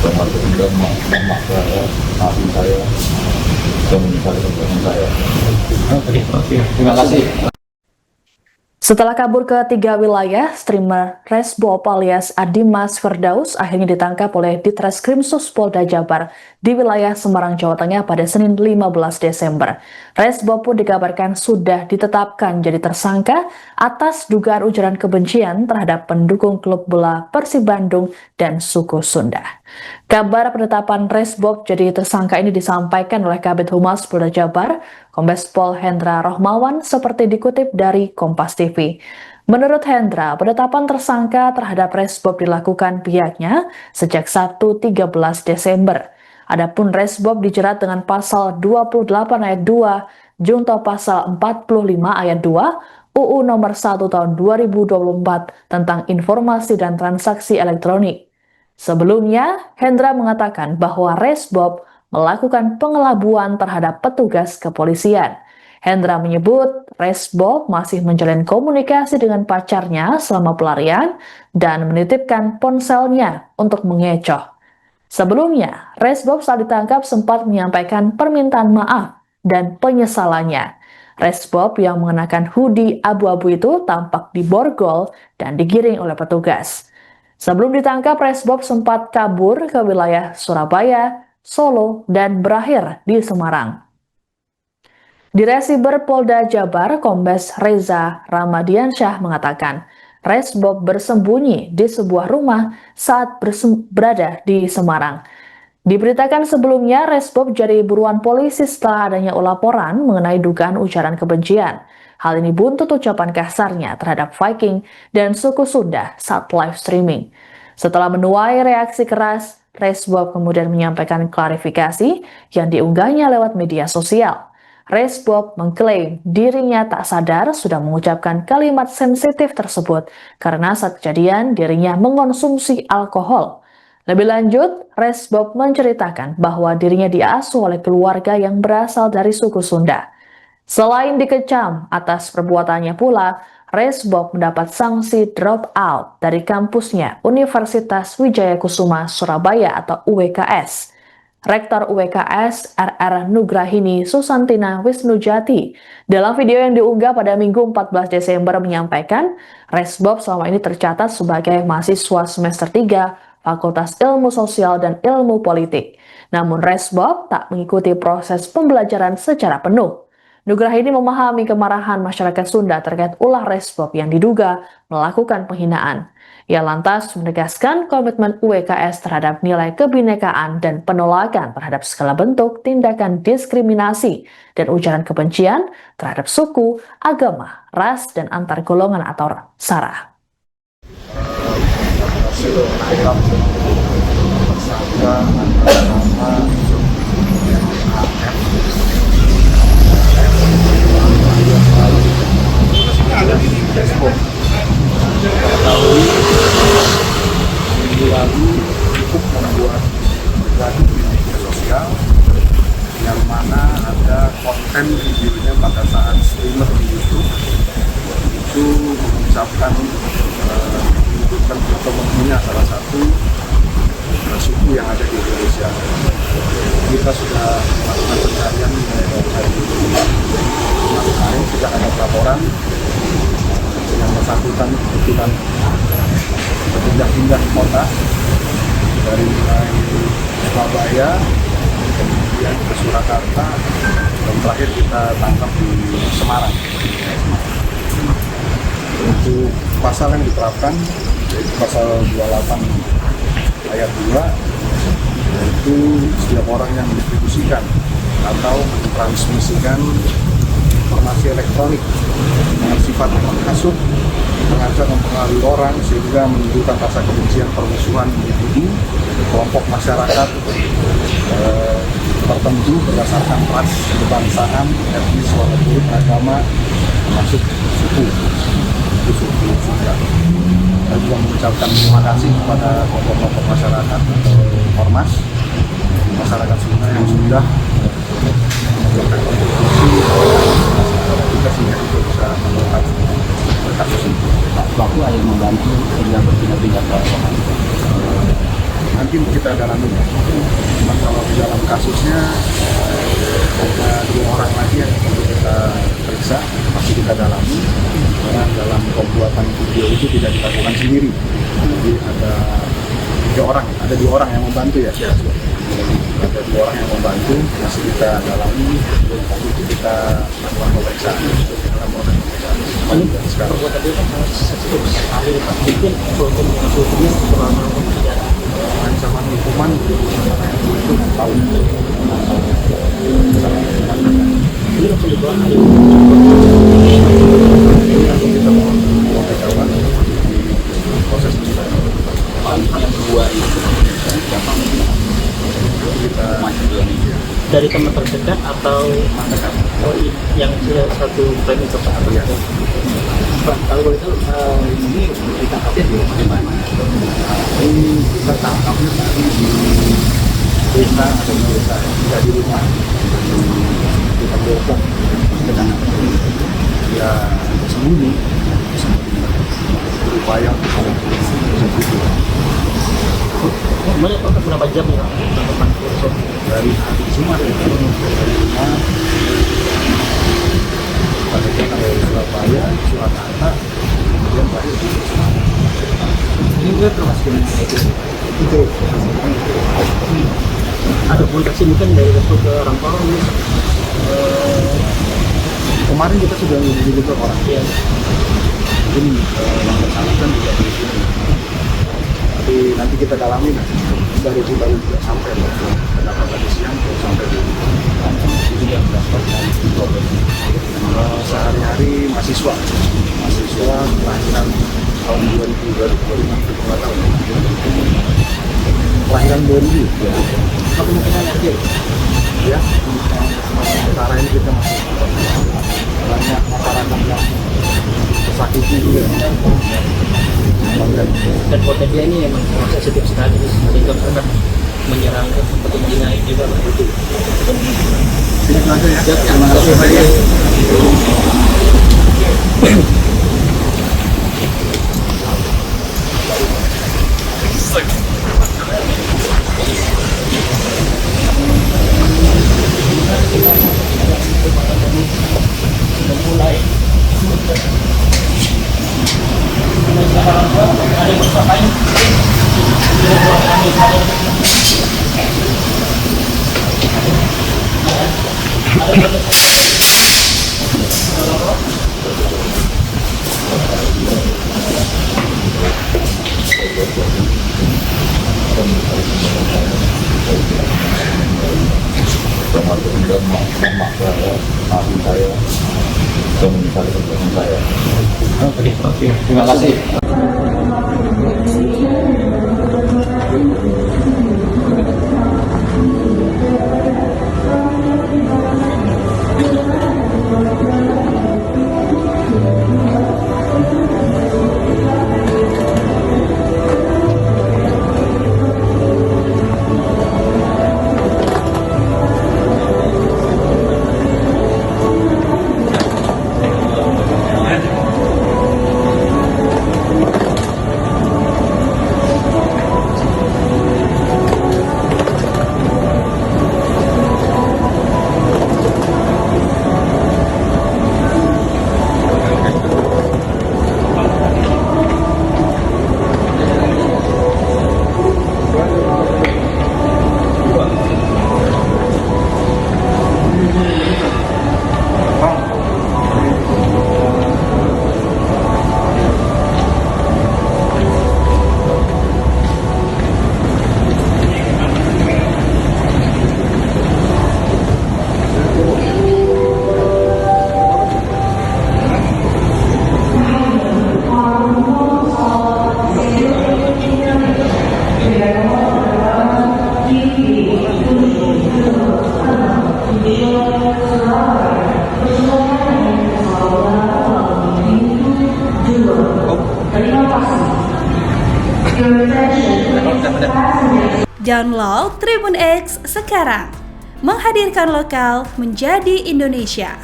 termasuk juga emak saya, maafin saya, dan menyesali perbuatan saya. Oke, terima kasih. Setelah kabur ke 3 wilayah, streamer Resbob alias Adimas Firdaus akhirnya ditangkap oleh Ditreskrimsus Polda Jabar di wilayah Semarang, Jawa Tengah pada Senin 15 Desember. Resbob pun dikabarkan sudah ditetapkan jadi tersangka atas dugaan ujaran kebencian terhadap pendukung klub bola Persib Bandung dan suku Sunda. Kabar penetapan Resbob jadi tersangka ini disampaikan oleh Kabid Humas Polda Jabar, Kombes Pol Hendra Rohmawan, seperti dikutip dari Kompas TV. Menurut Hendra, penetapan tersangka terhadap Resbob dilakukan pihaknya sejak Sabtu 13 Desember. Adapun Resbob dijerat dengan pasal 28 ayat 2, junto pasal 45 ayat 2, UU nomor 1 tahun 2024 tentang informasi dan transaksi elektronik. Sebelumnya, Hendra mengatakan bahwa Resbob melakukan pengelabuan terhadap petugas kepolisian. Hendra menyebut Resbob masih menjalin komunikasi dengan pacarnya selama pelarian dan menitipkan ponselnya untuk mengecoh. Sebelumnya, Resbob saat ditangkap sempat menyampaikan permintaan maaf dan penyesalannya. Resbob yang mengenakan hoodie abu-abu itu tampak diborgol dan digiring oleh petugas. Sebelum ditangkap, Resbob sempat kabur ke wilayah Surabaya, Solo, dan berakhir di Semarang. Di Resiber Polda Jabar, Kombes Reza Ramadiansyah mengatakan, Resbob bersembunyi di sebuah rumah saat berada di Semarang. Diberitakan sebelumnya, Resbob jadi buruan polisi setelah adanya laporan mengenai dugaan ujaran kebencian. Hal ini buntut ucapan kasarnya terhadap Viking dan suku Sunda saat live streaming. Setelah menuai reaksi keras, Resbob kemudian menyampaikan klarifikasi yang diunggahnya lewat media sosial. Resbob mengklaim dirinya tak sadar sudah mengucapkan kalimat sensitif tersebut karena saat kejadian dirinya mengonsumsi alkohol. Lebih lanjut, Resbob menceritakan bahwa dirinya diasuh oleh keluarga yang berasal dari suku Sunda. Selain dikecam atas perbuatannya pula, Resbob mendapat sanksi drop out dari kampusnya Universitas Wijaya Kusuma Surabaya atau UWKS. Rektor UWKS RR Nugrahini Susantina Wisnujati dalam video yang diunggah pada Minggu 14 Desember menyampaikan, Resbob selama ini tercatat sebagai mahasiswa semester 3 Fakultas Ilmu Sosial dan Ilmu Politik. Namun Resbob tak mengikuti proses pembelajaran secara penuh. Nugrahini memahami kemarahan masyarakat Sunda terkait ulah Resbob yang diduga melakukan penghinaan. Ia lantas menegaskan komitmen UWKS terhadap nilai kebinekaan dan penolakan terhadap segala bentuk tindakan diskriminasi dan ujaran kebencian terhadap suku, agama, ras, dan antar golongan atau sara. Minggu lalu cukup membuat gaduh di media sosial yang mana ada konten videonya pada saat streamer di YouTube itu mengucapkan menunjukkan foto mempunyai salah satu suku yang ada di Indonesia. Kita sudah melakukan pencarian dari hari ini. Kemarin sudah ada laporan yang bersangkutan kebetulan berpindah-pindah kota dari mulai Surabaya kemudian ke Surakarta dan terakhir kita tangkap di Semarang. Untuk pasal yang diterapkan yaitu pasal 28 ayat 2 yaitu setiap orang yang mendistribusikan atau mentransmisikan informasi elektronik dengan sifat menghasut, mengajak mempengaruhi orang sehingga menimbulkan rasa kebencian, permusuhan individu, kelompok masyarakat tertentu berdasarkan ras, kebangsaan, etnis, warna kulit, agama, termasuk suku Sunda. Saya juga mengucapkan terima kasih kepada kelompok-kelompok masyarakat atau ormas masyarakat Sunda yang sudah melakukan kontribusi juga sehingga itu bisa mengungkap kasus ini. Pelaku ada yang membantu sehingga berpindah-pindah ke lokasi. nanti kita dalami. Cuma kalau di dalam kasusnya ada 2 orang lagi yang perlu kita periksa, masih kita dalami. Karena dalam pembuatan video itu tidak dilakukan sendiri. Jadi ada 2 orang yang membantu ya. Ada 2 orang yang membantu, masih kita dalami. Nanti kita lakukan pemeriksaan. Sekarang ancaman hukuman itu tahun. Kita mohon jawab proses yang kedua itu kita dari teman terdekat atau yang satu frame itu Pak? ya. Pak, kalau itu ini ditangkapnya di mana? Ini kita tangkapnya tadi di desa atau desa tidak di rumah di Tambokong sedang ya sembunyi berupaya Berapa jam ya? dari hari Jumat dari rumah pada dari Surabaya, Surakarta, kemudian pada di Semarang. Ini juga termasuk itu. Ada komunikasi mungkin dari ke orang tua ini. Kemarin kita sudah menghubungi juga orang tua. Ya. Mungkin yang bersangkutan juga di sini. Tapi nanti kita dalami baru juga sampai kenapa tadi siang baru sampai di itu yang mendapatkan problem. Sehari-hari mahasiswa kelahiran tahun 2000 tahun kelahiran 2000 ya. Kemungkinan akhir. Ya, sekarang ini kita masih banyak masyarakat yang tersakiti juga. Dan potensi ini memang sensitif sekali, sehingga mereka menyerang kepentingan juga itu. Ini aja ya. Terima kasih. termasuk juga maafin saya untuk menyesali perbuatan saya. Oke, terima kasih. Download Tribun X sekarang, menghadirkan lokal menjadi Indonesia.